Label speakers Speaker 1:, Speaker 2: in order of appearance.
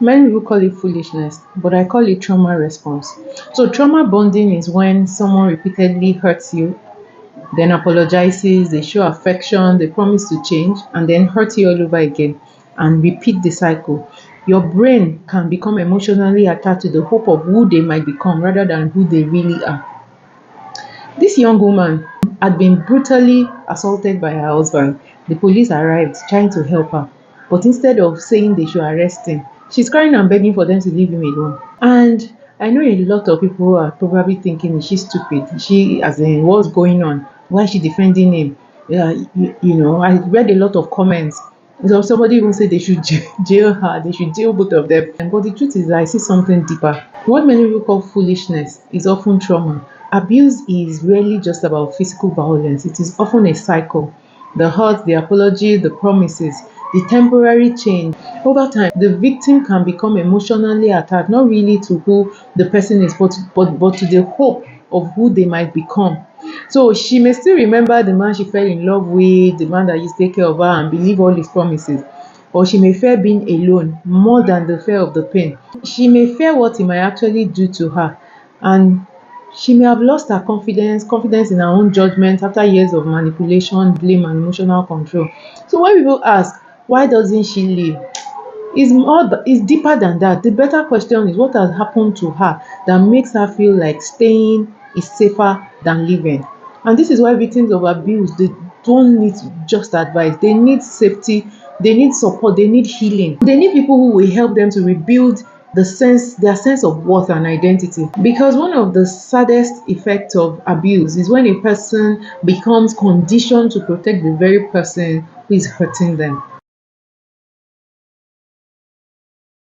Speaker 1: Many people call it foolishness, but I call it trauma response. So, trauma bonding is when someone repeatedly hurts you, then apologizes, they show affection, they promise to change, and then hurt you all over again and repeat the cycle. Your brain can become emotionally attached to the hope of who they might become rather than who they really are. This young woman had been brutally assaulted by her husband. The police arrived trying to help her, but instead of saying they should arrest him, she's crying and begging for them to leave him alone. And I know a lot of people are probably thinking, is she stupid? Is she, as in, what's going on? Why is she defending him? Yeah, I read a lot of comments. So somebody even said they should jail her, they should jail both of them. But the truth is, I see something deeper. What many people call foolishness is often trauma. Abuse is rarely just about physical violence, it is often a cycle. The hurt, the apology, the promises, the temporary change. Over time, the victim can become emotionally attached, not really to who the person is, but to the hope of who they might become. So she may still remember the man she fell in love with, the man that used to take care of her and believe all his promises. Or she may fear being alone more than the fear of the pain. She may fear what he might actually do to her. And she may have lost her confidence in her own judgment after years of manipulation, blame, and emotional control. So when people ask, why doesn't she leave? It's deeper than that. The better question is what has happened to her that makes her feel like staying is safer than living. And this is why victims of abuse, they don't need just advice. They need safety, they need support, they need healing. They need people who will help them to rebuild their sense of worth and identity. Because one of the saddest effects of abuse is when a person becomes conditioned to protect the very person who is hurting them.